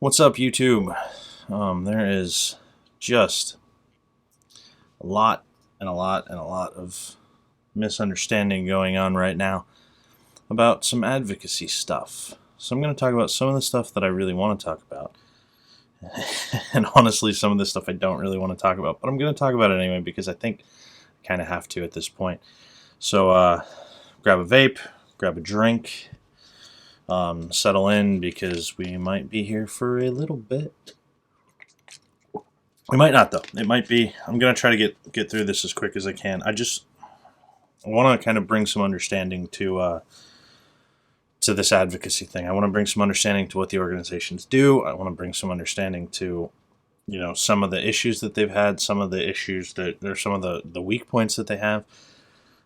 What's up, YouTube? There is just a lot of misunderstanding going on right now about some advocacy stuff. So I'm going to talk about some of the stuff that I really want to talk about. And honestly, some of the stuff I don't really want to talk about. But I'm going to talk about it anyway because I think I kind of have to at this point. So grab a vape, grab a drink. Settle in because we might be here for a little bit. We might not, though. It might be. I'm going to try to get through this as quick as I can. I want to kind of bring some understanding to this advocacy thing. I want to bring some understanding to what the organizations do. I want to bring some understanding to, some of the issues that they've had, some of the issues some of the weak points that they have.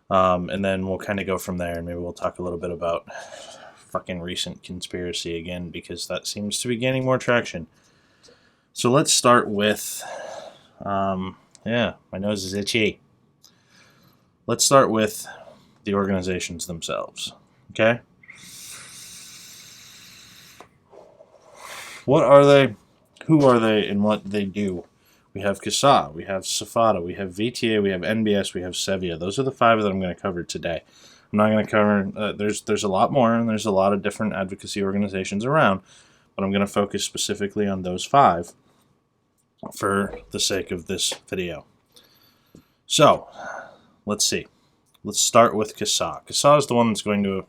And then we'll kind of go from there, and maybe we'll talk a little bit about fucking recent conspiracy again, because that seems to be gaining more traction. So let's start with, my nose is itchy. Let's start with the organizations themselves, okay? What are they? Who are they, and what they do? We have CASA, we have SFATA, we have VTA, we have NBS, we have Sevilla. Those are the 5 that I'm going to cover today. I'm not going to cover, there's a lot more, and there's a lot of different advocacy organizations around, but I'm going to focus specifically on those 5 for the sake of this video. So, let's see. Let's start with CASA. CASA is the one that's going to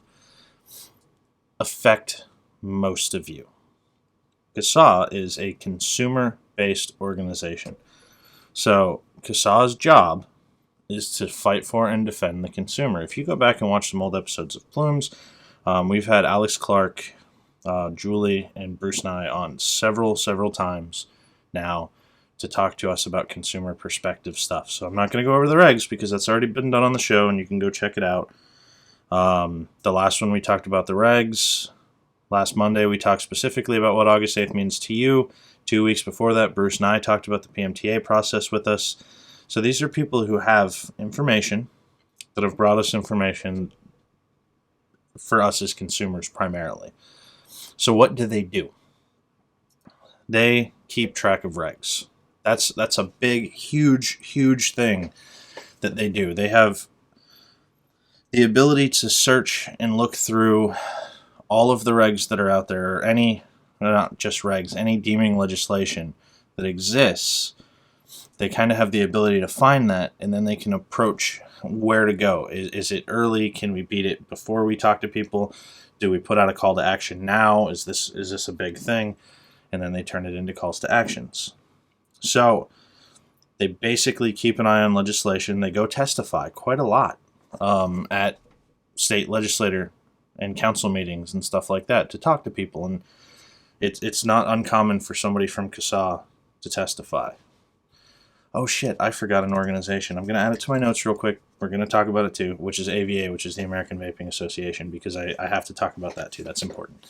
affect most of you. CASA is a consumer-based organization. So, CASA's job is to fight for and defend the consumer. If you go back and watch some old episodes of Plumes, we've had Alex Clark, Julie, and Bruce Nye on several times now to talk to us about consumer perspective stuff. So I'm not going to go over the regs because that's already been done on the show, and you can go check it out. The last one we talked about the regs. Last Monday we talked specifically about what August 8th means to you. 2 weeks before that, Bruce and I talked about the PMTA process with us. So these are people who have information that have brought us information for us as consumers primarily. So what do? They keep track of regs. That's a big, huge thing that they do. They have the ability to search and look through all of the regs that are out there, or not just regs, any deeming legislation that exists. They kind of have the ability to find that, and then they can approach where to go. Is it early? Can we beat it before we talk to people? Do we put out a call to action now? Is this a big thing? And then they turn it into calls to actions. So they basically keep an eye on legislation. They go testify quite a lot at state legislator and council meetings and stuff like that to talk to people. And it's not uncommon for somebody from CASA to testify. Oh shit, I forgot an organization. I'm going to add it to my notes real quick. We're going to talk about it too, which is AVA, which is the American Vaping Association, because I have to talk about that too. That's important.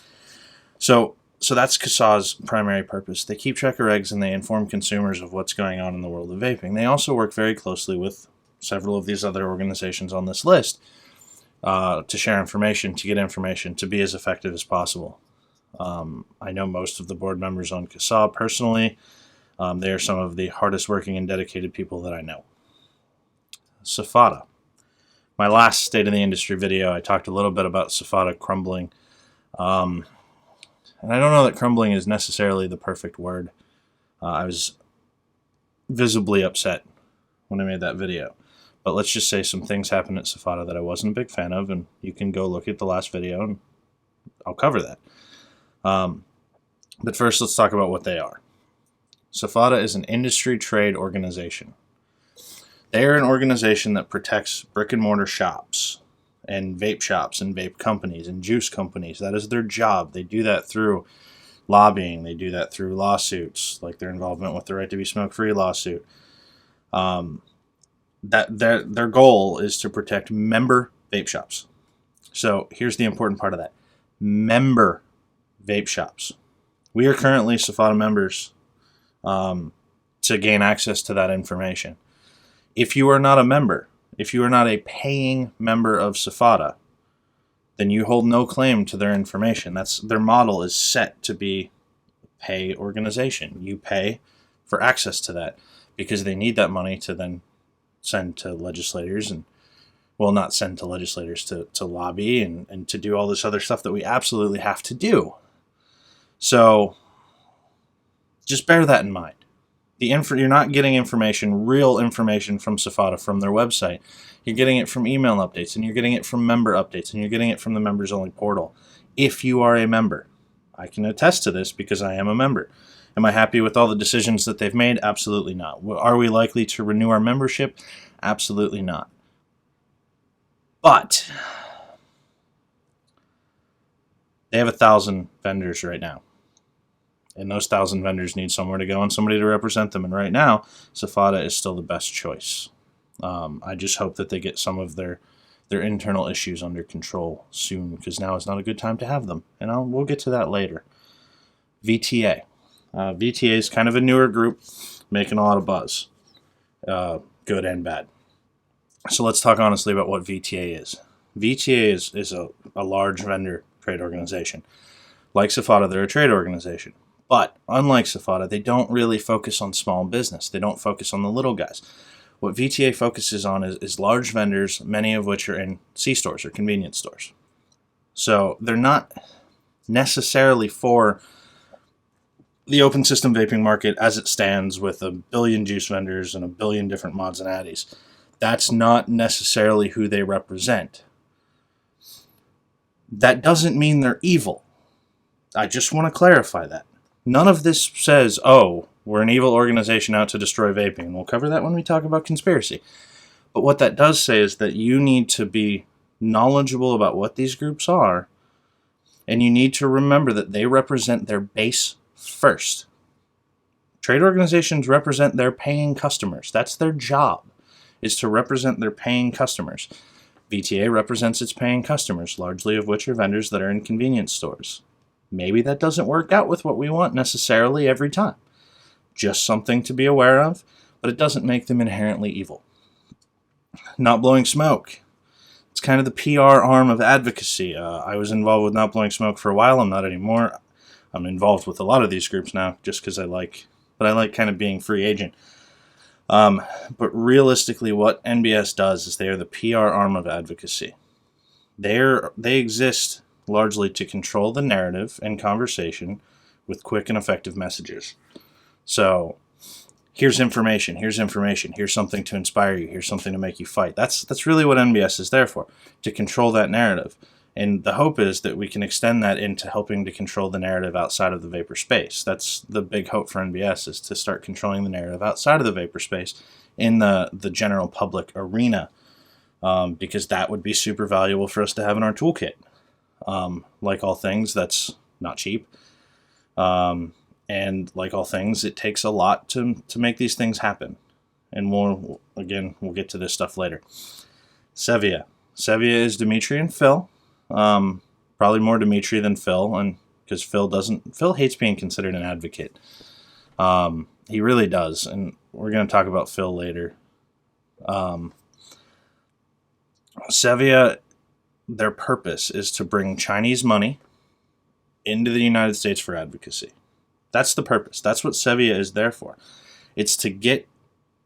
So that's CASA's primary purpose. They keep track of regs and they inform consumers of what's going on in the world of vaping. They also work very closely with several of these other organizations on this list to share information, to get information, to be as effective as possible. I know most of the board members on CASA personally. They are some of the hardest working and dedicated people that I know. SFATA. My last State of the Industry video, I talked a little bit about SFATA crumbling. And I don't know that crumbling is necessarily the perfect word. I was visibly upset when I made that video. But let's just say some things happened at SFATA that I wasn't a big fan of, and you can go look at the last video and I'll cover that. But first, let's talk about what they are. SFATA is an industry trade organization. They are an organization that protects brick and mortar shops and vape companies and juice companies. That is their job. They do that through lobbying. They do that through lawsuits, like their involvement with the Right to Be Smoke-Free lawsuit. That their goal is to protect member vape shops. So here's the important part of that. Member vape shops. We are currently SFATA members to gain access to that information. If you are not a member, if you are not a paying member of SFATA, then you hold no claim to their information. That's their model is set to be pay organization. You pay for access to that because they need that money to then send to legislators and, well, not send to legislators, to lobby and to do all this other stuff that we absolutely have to do. So just bear that in mind. You're not getting information, real information from SFATA from their website. You're getting it from email updates, and you're getting it from member updates, and you're getting it from the members-only portal. If you are a member, I can attest to this because I am a member. Am I happy with all the decisions that they've made? Absolutely not. Are we likely to renew our membership? Absolutely not. But they have 1,000 vendors right now. And those 1,000 vendors need somewhere to go and somebody to represent them. And right now, SFATA is still the best choice. I just hope that they get some of their internal issues under control soon, because now is not a good time to have them. And we'll get to that later. VTA. VTA is kind of a newer group, making a lot of buzz, good and bad. So let's talk honestly about what VTA is. VTA is a large vendor trade organization. Like SFATA, they're a trade organization. But unlike SFATA, they don't really focus on small business. They don't focus on the little guys. What VTA focuses on is large vendors, many of which are in C-stores or convenience stores. So they're not necessarily for the open system vaping market as it stands with 1 billion juice vendors and 1 billion different mods and addies. That's not necessarily who they represent. That doesn't mean they're evil. I just want to clarify that. None of this says, oh, we're an evil organization out to destroy vaping. And we'll cover that when we talk about conspiracy. But what that does say is that you need to be knowledgeable about what these groups are, and you need to remember that they represent their base first. Trade organizations represent their paying customers. That's their job, is to represent their paying customers. VTA represents its paying customers, largely of which are vendors that are in convenience stores. Maybe that doesn't work out with what we want necessarily every time. Just something to be aware of, but it doesn't make them inherently evil. Not Blowing Smoke. It's kind of the PR arm of Advocacy. I was involved with Not Blowing Smoke for a while. I'm not anymore. I'm involved with a lot of these groups now just because I like kind of being free agent. But realistically, what NBS does is they are the PR arm of Advocacy. They exist largely to control the narrative and conversation with quick and effective messages. So, here's information, here's something to inspire you, here's something to make you fight. That's really what NBS is there for, to control that narrative. And the hope is that we can extend that into helping to control the narrative outside of the vapor space. That's the big hope for NBS, is to start controlling the narrative outside of the vapor space in the general public arena, because that would be super valuable for us to have in our toolkit. Like all things, that's not cheap. And like all things, it takes a lot to make these things happen. And we'll get to this stuff later. Sevilla. Sevilla is Dimitri and Phil. Probably more Dimitri than Phil, and because Phil hates being considered an advocate. He really does, and we're going to talk about Phil later. Sevilla, their purpose is to bring Chinese money into the United States for advocacy. That's the purpose. That's what Sevilla is there for. It's to get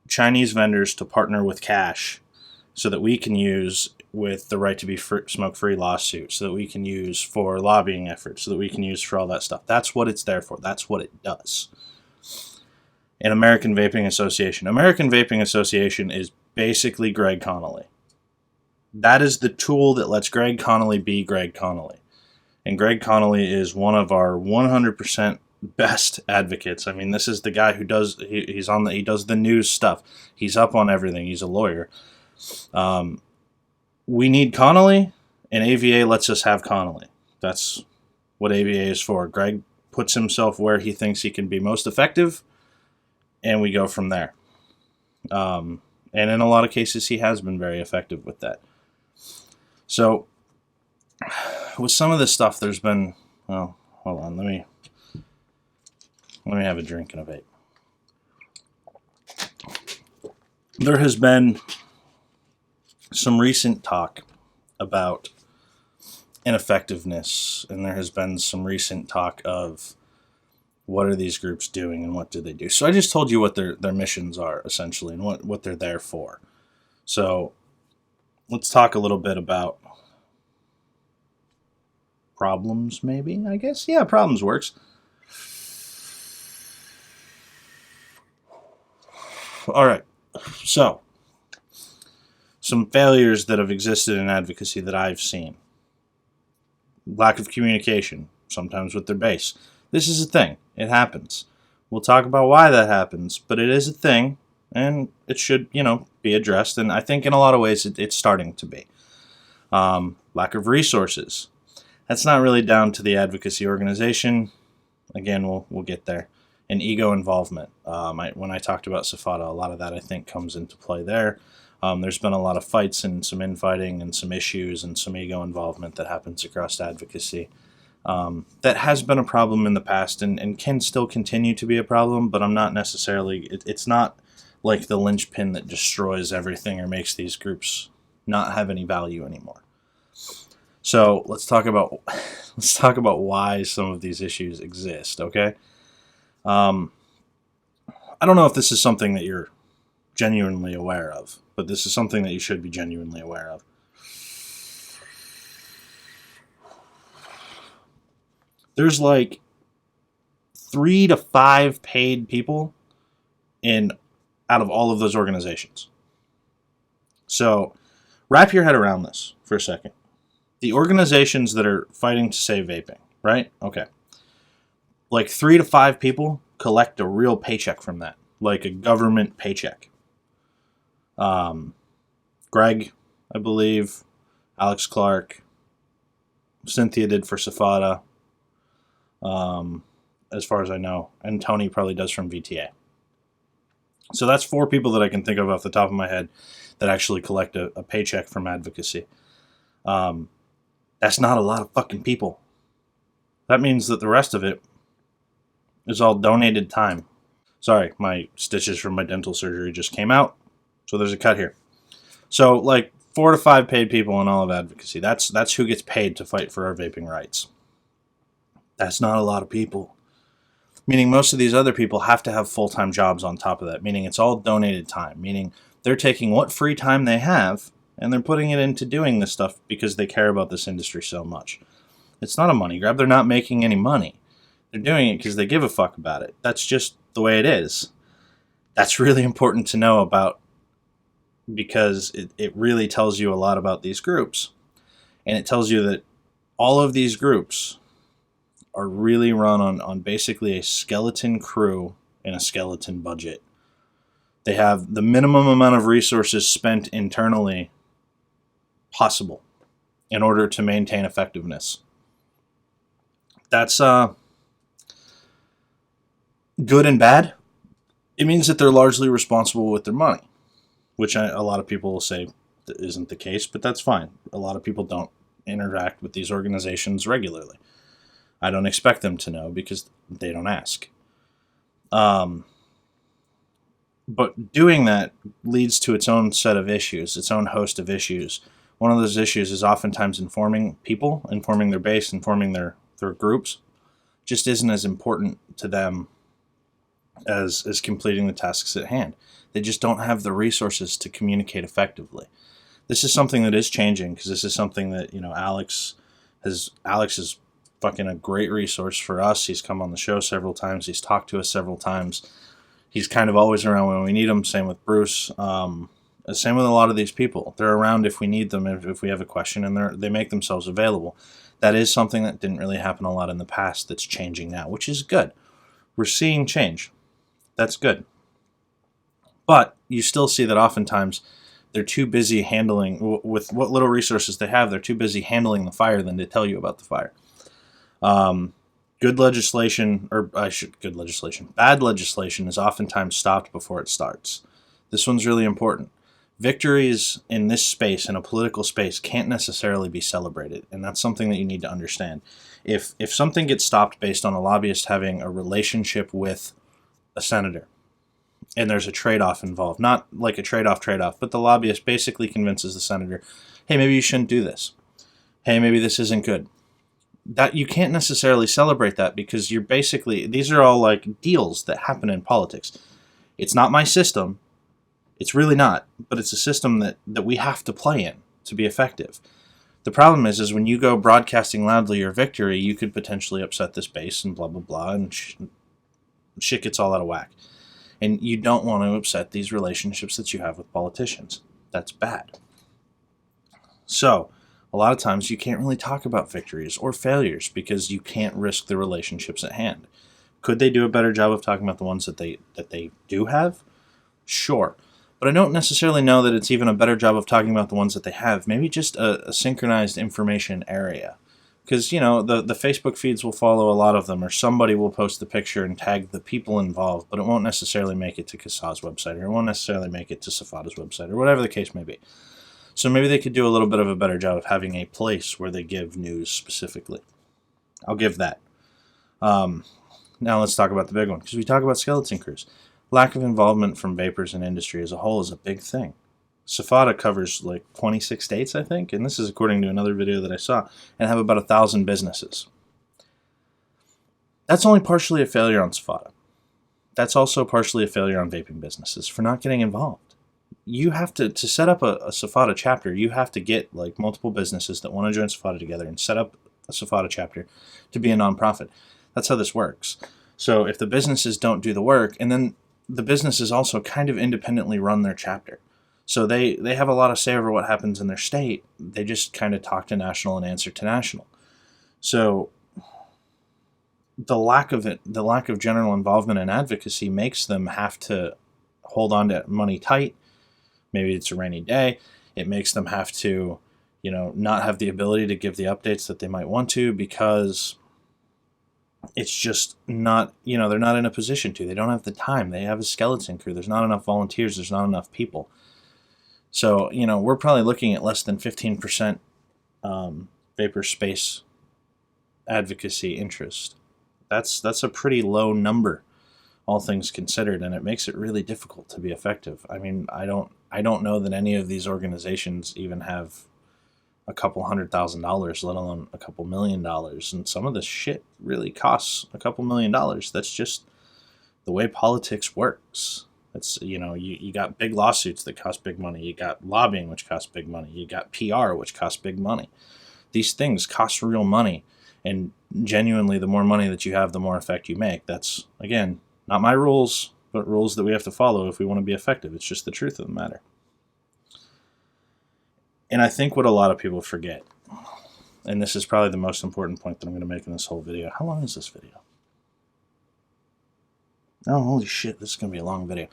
Chinese vendors to partner with cash so that we can use with the right to be smoke-free lawsuit, so that we can use for lobbying efforts, so that we can use for all that stuff. That's what it's there for. That's what it does. And American Vaping Association. American Vaping Association is basically Greg Connolly. That is the tool that lets Greg Connolly be Greg Connolly. And Greg Connolly is one of our 100% best advocates. I mean, this is the guy who does, he does the news stuff. He's up on everything. He's a lawyer. We need Connolly, and AVA lets us have Connolly. That's what AVA is for. Greg puts himself where he thinks he can be most effective, and we go from there. And in a lot of cases, he has been very effective with that. So, with some of this stuff, there's been, well, hold on, let me have a drink and a vape. There has been some recent talk about ineffectiveness, and there has been some recent talk of what are these groups doing and what do they do? So I just told you what their missions are, essentially, and what they're there for. So let's talk a little bit about problems, maybe, I guess. Yeah, problems works. All right. So, some failures that have existed in advocacy that I've seen. Lack of communication, sometimes with their base. This is a thing. It happens. We'll talk about why that happens, but it is a thing, and it should, be addressed. And I think in a lot of ways it's starting to be. Lack of resources. That's not really down to the advocacy organization. Again, we'll get there. And ego involvement. When I talked about Safada, a lot of that I think comes into play there. There's been a lot of fights and some infighting and some issues and some ego involvement that happens across advocacy. That has been a problem in the past and can still continue to be a problem, but I'm not necessarily, it's not like the linchpin that destroys everything or makes these groups not have any value anymore. So let's talk about why some of these issues exist, okay? I don't know if this is something that you're genuinely aware of, but this is something that you should be genuinely aware of. There's like 3 to 5 paid people out of all of those organizations. So wrap your head around this for a second. The organizations that are fighting to save vaping, right? Okay. Like 3 to 5 people collect a real paycheck from that, like a government paycheck. Greg, I believe, Alex Clark, Cynthia did for Safada, as far as I know, and Tony probably does from VTA. So that's 4 people that I can think of off the top of my head that actually collect a paycheck from advocacy. That's not a lot of fucking people. That means that the rest of it is all donated time. Sorry, my stitches from my dental surgery just came out, so there's a cut here. So, like 4 to 5 paid people in all of advocacy. That's who gets paid to fight for our vaping rights. That's not a lot of people. Meaning most of these other people have to have full-time jobs on top of that. Meaning it's all donated time. Meaning they're taking what free time they have and they're putting it into doing this stuff because they care about this industry so much. It's not a money grab. They're not making any money. They're doing it because they give a fuck about it. That's just the way it is. That's really important to know about because it really tells you a lot about these groups. And it tells you that all of these groups are really run on basically a skeleton crew and a skeleton budget. They have the minimum amount of resources spent internally possible in order to maintain effectiveness. That's good and bad. It means that they're largely responsible with their money, which a lot of people will say isn't the case, but that's fine. A lot of people don't interact with these organizations regularly. I don't expect them to know because they don't ask. But doing that leads to its own set of issues, its own host of issues. One of those issues is oftentimes informing people, informing their base, informing their groups, just isn't as important to them as completing the tasks at hand. They just don't have the resources to communicate effectively. This is something that is changing because this is something that, Alex is fucking a great resource for us. He's come on the show several times. He's talked to us several times. He's kind of always around when we need him. Same with Bruce. Same with a lot of these people. They're around if we need them, if we have a question, and they make themselves available. That is something that didn't really happen a lot in the past that's changing now, which is good. We're seeing change. That's good. But you still see that oftentimes they're too busy handling, with what little resources they have, they're too busy handling the fire than to tell you about the fire. Bad legislation is oftentimes stopped before it starts. This one's really important. Victories in this space, in a political space, can't necessarily be celebrated, and that's something that you need to understand. If something gets stopped based on a lobbyist having a relationship with a senator, and there's a trade-off involved, not like a trade-off, but the lobbyist basically convinces the senator, hey, maybe you shouldn't do this. Hey, maybe this isn't good. that you can't necessarily celebrate that, because you're basically, these are all like deals that happen in politics. It's not my system. It's really not, but it's a system that we have to play in to be effective. The problem is when you go broadcasting loudly your victory, you could potentially upset this base and blah, blah, blah, and shit gets all out of whack. And you don't want to upset these relationships that you have with politicians. That's bad. So, a lot of times you can't really talk about victories or failures because you can't risk the relationships at hand. Could they do a better job of talking about the ones that they do have? Sure. But I don't necessarily know that it's even a better job of talking about the ones that they have. Maybe just a synchronized information area. Because, the Facebook feeds will follow a lot of them, or somebody will post the picture and tag the people involved, but it won't necessarily make it to Kassa's website, or it won't necessarily make it to Safada's website, or whatever the case may be. So maybe they could do a little bit of a better job of having a place where they give news specifically. I'll give that. Now let's talk about the big one, because we talk about skeleton crews. Lack of involvement from vapors and industry as a whole is a big thing. Safada covers like 26 states, I think, and this is according to another video that I saw, and have about 1,000 businesses. That's only partially a failure on Safada. That's also partially a failure on vaping businesses for not getting involved. You have to set up a Safada chapter, you have to get like multiple businesses that want to join Safada together and set up a Safada chapter to be a nonprofit. That's how this works. So if the businesses don't do the work, and then the businesses also kind of independently run their chapter. So they have a lot of say over what happens in their state. They just kind of talk to national and answer to national. So the lack of general involvement and advocacy makes them have to hold on to money tight. Maybe it's a rainy day. It makes them have to, not have the ability to give the updates that they might want to, because it's just not, they're not in a position to. They don't have the time. They have a skeleton crew. There's not enough volunteers. There's not enough people. So, we're probably looking at less than 15% vapor space advocacy interest. That's a pretty low number, all things considered, and it makes it really difficult to be effective. I mean, I don't know that any of these organizations even have a couple $100,000, let alone a couple $1 million, and some of this shit really costs a couple $1 million. That's just the way politics works. It's, you got big lawsuits that cost big money. You got lobbying, which costs big money. You got PR, which costs big money. These things cost real money, and genuinely, the more money that you have, the more effect you make. That's, again, not my rules, but rules that we have to follow if we want to be effective. It's just the truth of the matter. And I think what a lot of people forget, and this is probably the most important point that I'm going to make in this whole video. How long is this video? Oh, holy shit, this is going to be a long video.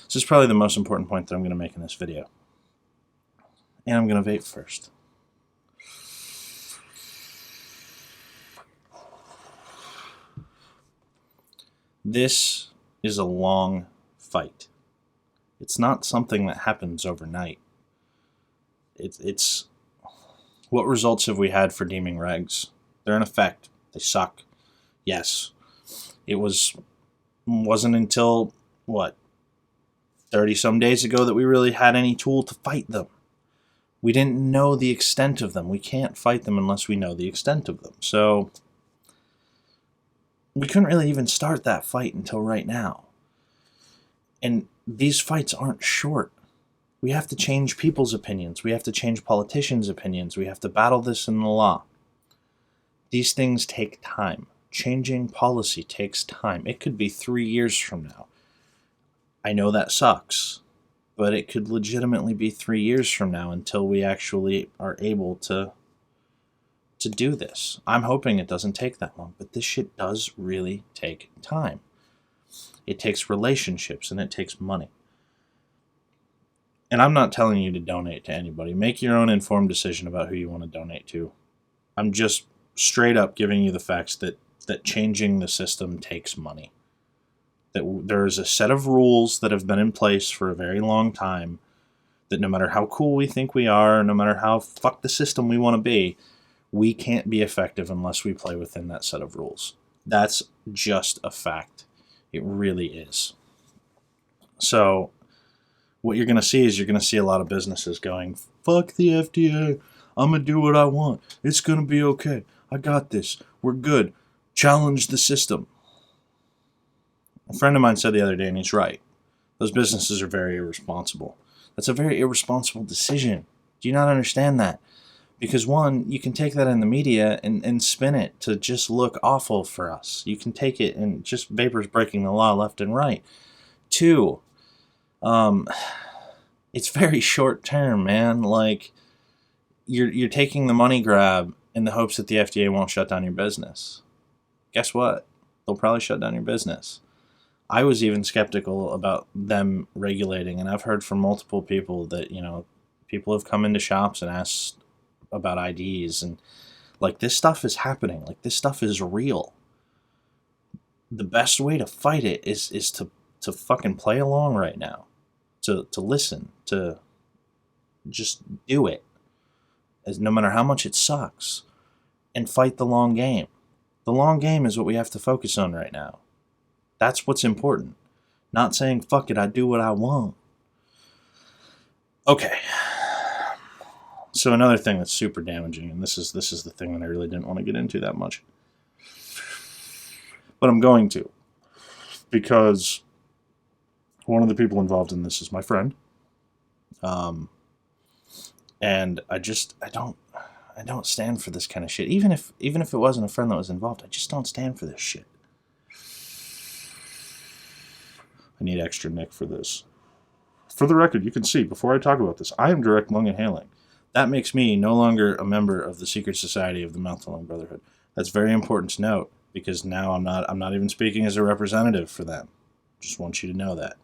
This is probably the most important point that I'm going to make in this video. And I'm going to vape first. This is a long fight. It's not something that happens overnight. It's what results have we had for deeming regs? They're in effect. They suck. Yes. It wasn't until, 30 some days ago that we really had any tool to fight them. We didn't know the extent of them. We can't fight them unless we know the extent of them. So we couldn't really even start that fight until right now. And these fights aren't short. We have to change people's opinions. We have to change politicians' opinions. We have to battle this in the law. These things take time. Changing policy takes time. It could be 3 years from now. I know that sucks, but it could legitimately be 3 years from now until we actually are able to do this. I'm hoping it doesn't take that long, but this shit does really take time. It takes relationships, and it takes money. And I'm not telling you to donate to anybody. Make your own informed decision about who you want to donate to. I'm just straight up giving you the facts that changing the system takes money. That there is a set of rules that have been in place for a very long time, that no matter how cool we think we are, no matter how fuck the system we want to be, we can't be effective unless we play within that set of rules. That's just a fact. It really is. So what you're going to see is you're going to see a lot of businesses going, fuck the FDA, I'm going to do what I want. It's going to be okay. I got this. We're good. Challenge the system. A friend of mine said the other day, and he's right, those businesses are very irresponsible. That's a very irresponsible decision. Do you not understand that? Because one, you can take that in the media and spin it to just look awful for us. You can take it and just vapors breaking the law left and right. Two, it's very short term, man. Like, you're taking the money grab in the hopes that the FDA won't shut down your business. Guess what? They'll probably shut down your business. I was even skeptical about them regulating, and I've heard from multiple people that, people have come into shops and asked about IDs, and like, this stuff is happening. Like, this stuff is real. The best way to fight it is to fucking play along right now, to listen, to just do it, as no matter how much it sucks, and fight the long game. The long game is what we have to focus on right now. That's what's important. Not saying, fuck it, I do what I want. Okay. So another thing that's super damaging, and this is the thing that I really didn't want to get into that much, but I'm going to, because one of the people involved in this is my friend, and I don't stand for this kind of shit. Even if it wasn't a friend that was involved, I just don't stand for this shit. I need extra Nick for this. For the record, you can see, before I talk about this, I am direct lung inhaling. That makes me no longer a member of the secret society of the Mouth to Lung Brotherhood. That's very important to note, because now I'm not even speaking as a representative for them. Just want you to know that.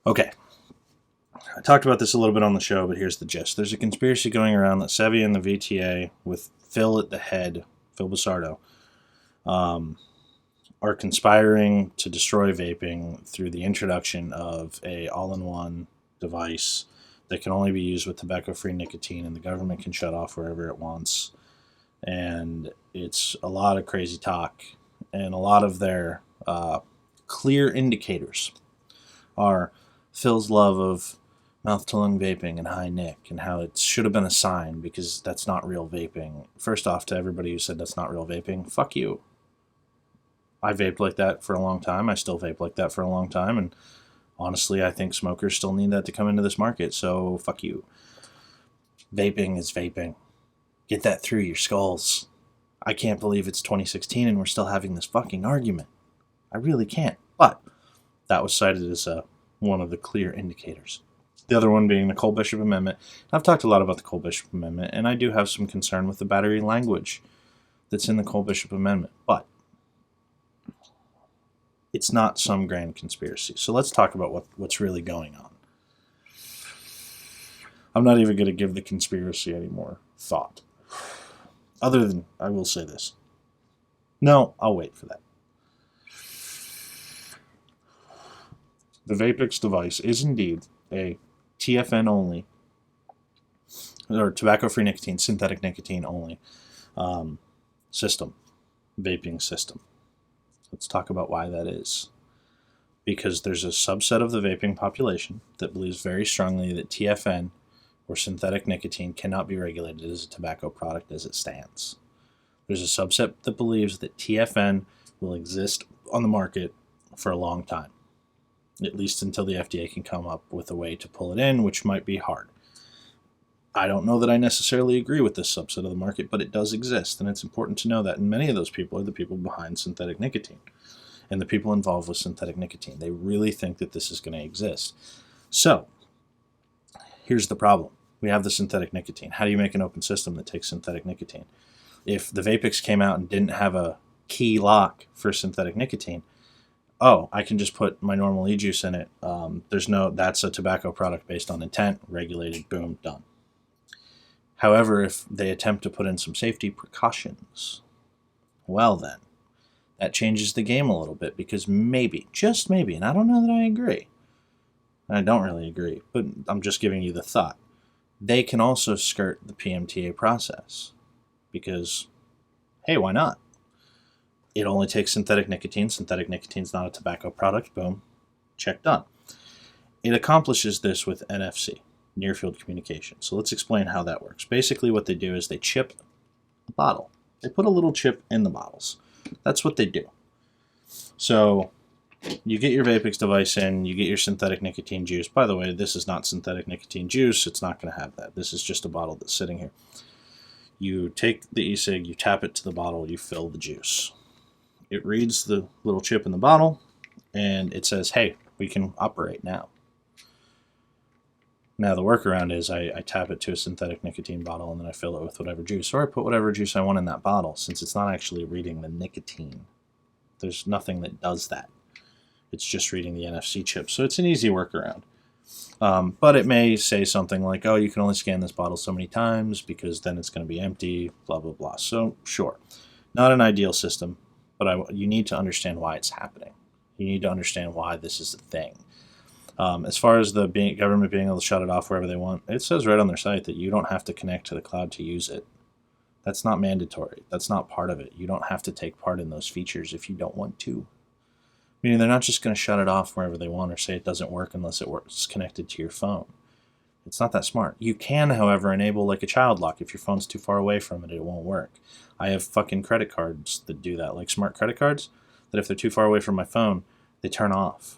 Okay. I talked about this a little bit on the show, but here's the gist. There's a conspiracy going around that Sevi and the VTA, with Phil at the head, Phil Basardo, are conspiring to destroy vaping through the introduction of a all-in-one device that can only be used with tobacco-free nicotine, and the government can shut off wherever it wants. And it's a lot of crazy talk, and a lot of their clear indicators are Phil's love of mouth-to-lung vaping and high nic, and how it should have been a sign, because that's not real vaping. First off, to everybody who said that's not real vaping, fuck you. I vaped like that for a long time. I still vape like that for a long time, and honestly, I think smokers still need that to come into this market, so fuck you. Vaping is vaping. Get that through your skulls. I can't believe it's 2016 and we're still having this fucking argument. I really can't. But that was cited as one of the clear indicators. The other one being the Cole Bishop Amendment. I've talked a lot about the Cole Bishop Amendment, and I do have some concern with the battery language that's in the Cole Bishop Amendment. But it's not some grand conspiracy. So let's talk about what's really going on. I'm not even going to give the conspiracy any more thought. Other than, I will say this. No, I'll wait for that. The Vapix device is indeed a TFN only, or tobacco-free nicotine, synthetic nicotine only system, vaping system. Let's talk about why that is. Because there's a subset of the vaping population that believes very strongly that TFN, or synthetic nicotine, cannot be regulated as a tobacco product as it stands. There's a subset that believes that TFN will exist on the market for a long time, at least until the FDA can come up with a way to pull it in, which might be hard. I don't know that I necessarily agree with this subset of the market, but it does exist, and it's important to know that. And many of those people are the people behind synthetic nicotine and the people involved with synthetic nicotine. They really think that this is going to exist. So, here's the problem. We have the synthetic nicotine. How do you make an open system that takes synthetic nicotine? If the Vapix came out and didn't have a key lock for synthetic nicotine, I can just put my normal e-juice in it. That's a tobacco product based on intent, regulated, boom, done. However, if they attempt to put in some safety precautions, well then, that changes the game a little bit, because maybe, just maybe, and I don't know that I agree, and I don't really agree, but I'm just giving you the thought, they can also skirt the PMTA process, because, hey, why not? It only takes synthetic nicotine. Synthetic nicotine's not a tobacco product. Boom. Check done. It accomplishes this with NFC. near field communication. So let's explain how that works. Basically what they do is they chip a bottle. They put a little chip in the bottles. That's what they do. So you get your Vapix device in, you get your synthetic nicotine juice. By the way, this is not synthetic nicotine juice. It's not going to have that. This is just a bottle that's sitting here. You take the e-cig, you tap it to the bottle, you fill the juice. It reads the little chip in the bottle, and it says, hey, we can operate now. Now the workaround is I tap it to a synthetic nicotine bottle, and then I fill it with whatever juice, or I put whatever juice I want in that bottle, since it's not actually reading the nicotine. There's nothing that does that. It's just reading the NFC chip, so it's an easy workaround. But it may say something like, oh, you can only scan this bottle so many times because then it's going to be empty, blah, blah, blah. So sure, not an ideal system, but you need to understand why it's happening. You need to understand why this is a thing. As far as the government being able to shut it off wherever they want, it says right on their site that you don't have to connect to the cloud to use it. That's not mandatory. That's not part of it. You don't have to take part in those features if you don't want to. Meaning they're not just going to shut it off wherever they want or say it doesn't work unless it works connected to your phone. It's not that smart. You can, however, enable like a child lock. If your phone's too far away from it, it won't work. I have fucking credit cards that do that, like smart credit cards, that if they're too far away from my phone, they turn off.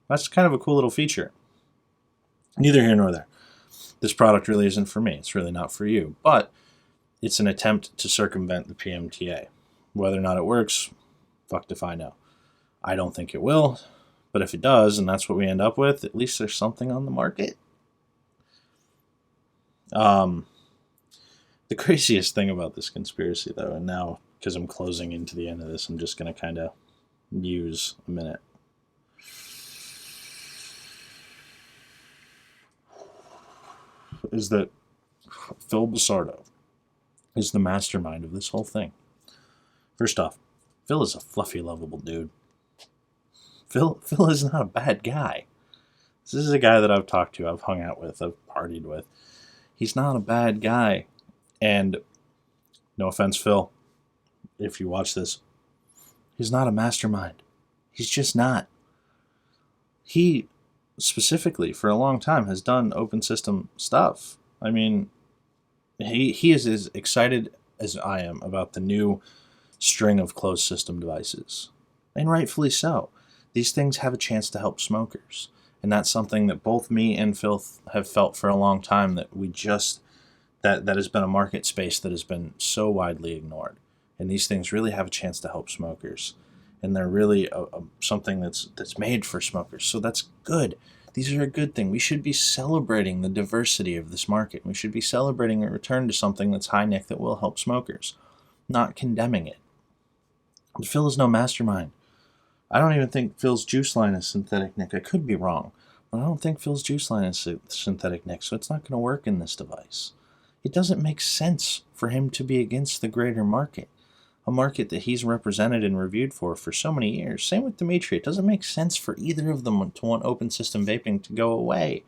That's kind of a cool little feature. Neither here nor there. This product really isn't for me. It's really not for you. But it's an attempt to circumvent the PMTA. Whether or not it works, fucked if I know. I don't think it will, but if it does, and that's what we end up with, at least there's something on the market. The craziest thing about this conspiracy, though, and now, because I'm closing into the end of this, I'm just going to kind of use a minute. Is that Phil Basardo is the mastermind of this whole thing. First off, Phil is a fluffy, lovable dude. Phil is not a bad guy. This is a guy that I've talked to, I've hung out with, I've partied with. He's not a bad guy. And no offense, Phil, if you watch this, he's not a mastermind. He's just not. He specifically, for a long time, has done open system stuff. I mean, he is as excited as I am about the new string of closed system devices. And rightfully so. These things have a chance to help smokers. And that's something that both me and Phil have felt for a long time, that we just, that has been a market space that has been so widely ignored. And these things really have a chance to help smokers. And they're really something that's made for smokers. So that's good. These are a good thing. We should be celebrating the diversity of this market. We should be celebrating a return to something that's high-nic that will help smokers, not condemning it. But Phil is no mastermind. I don't even think Phil's juice line is synthetic nic. I could be wrong, but I don't think Phil's juice line is synthetic nic, so it's not going to work in this device. It doesn't make sense for him to be against the greater market, a market that he's represented and reviewed for so many years. Same with Dimitri. It doesn't make sense for either of them to want open system vaping to go away.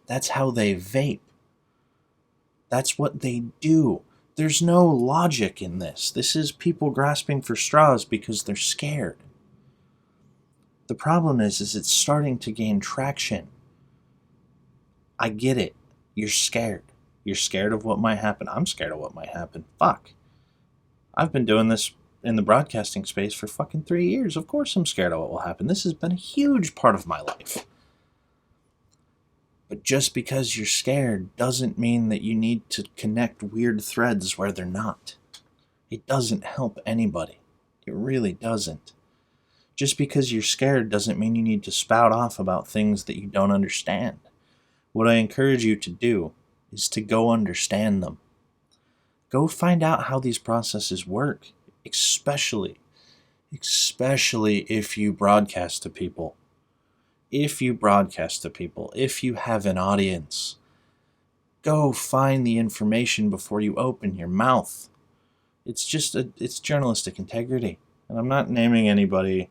That's how they vape. That's what they do. There's no logic in this. This is people grasping for straws because they're scared. The problem is it's starting to gain traction. I get it. You're scared. You're scared of what might happen. I'm scared of what might happen. Fuck. I've been doing this in the broadcasting space for fucking 3 years. Of course I'm scared of what will happen. This has been a huge part of my life. But just because you're scared doesn't mean that you need to connect weird threads where they're not. It doesn't help anybody. It really doesn't. Just because you're scared doesn't mean you need to spout off about things that you don't understand. What I encourage you to do is to go understand them. Go find out how these processes work, especially if you broadcast to people. If you have an audience, go find the information before you open your mouth. It's journalistic integrity. And I'm not naming anybody,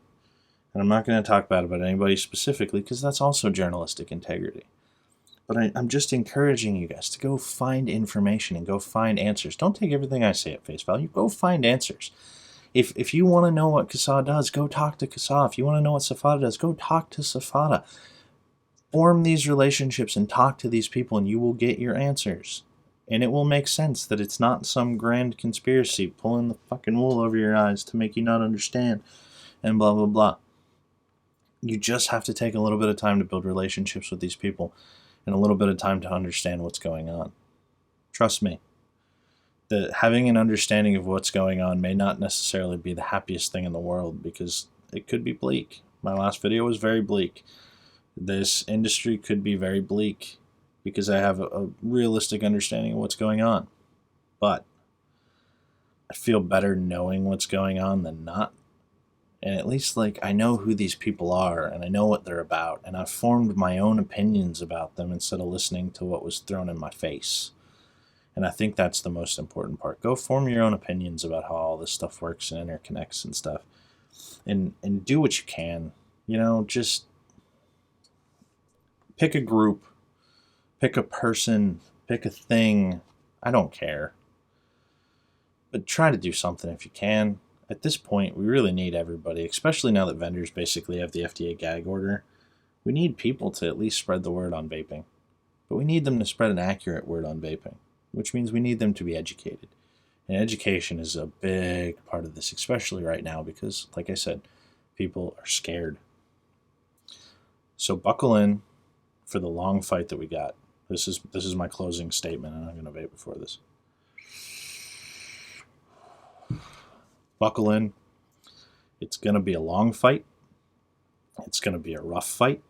and I'm not going to talk bad about anybody specifically, because that's also journalistic integrity. But I'm just encouraging you guys to go find information and go find answers. Don't take everything I say at face value. Go find answers. If you want to know what CASA does, go talk to CASA. If you want to know what SAFADA does, go talk to SAFADA. form these relationships and talk to these people, and you will get your answers. And it will make sense that it's not some grand conspiracy pulling the fucking wool over your eyes to make you not understand and blah, blah, blah. You just have to take a little bit of time to build relationships with these people and a little bit of time to understand what's going on. Trust me. Having an understanding of what's going on may not necessarily be the happiest thing in the world, because it could be bleak. My last video was very bleak. This industry could be very bleak because I have a realistic understanding of what's going on. But I feel better knowing what's going on than not. And at least, like, I know who these people are and I know what they're about, and I've formed my own opinions about them instead of listening to what was thrown in my face. And I think that's the most important part. Go form your own opinions about how all this stuff works and interconnects and stuff. And do what you can. You know, just pick a group, pick a person, pick a thing. I don't care. But try to do something if you can. At this point, we really need everybody, especially now that vendors basically have the FDA gag order. We need people to at least spread the word on vaping. But we need them to spread an accurate word on vaping, which means we need them to be educated. And education is a big part of this, especially right now, because, like I said, people are scared. So buckle in for the long fight that we got. This is my closing statement, and I'm going to vape before this. Buckle in. It's going to be a long fight. It's going to be a rough fight.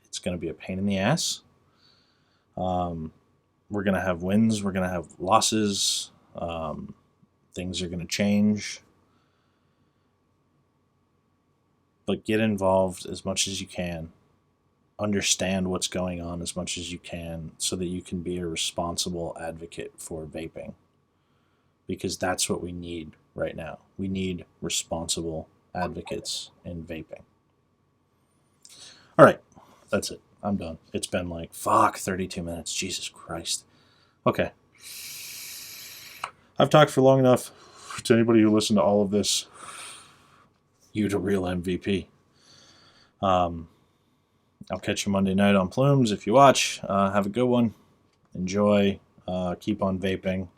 It's going to be a pain in the ass. We're going to have wins. We're going to have losses. Things are going to change. But get involved as much as you can. Understand what's going on as much as you can so that you can be a responsible advocate for vaping. Because that's what we need right now. We need responsible advocates in vaping. All right, that's it. I'm done. It's been like, 32 minutes. Jesus Christ. Okay. I've talked for long enough. To anybody who listened to all of this, you the real MVP. I'll catch you Monday night on Plumes if you watch. Have a good one. Enjoy. Keep on vaping.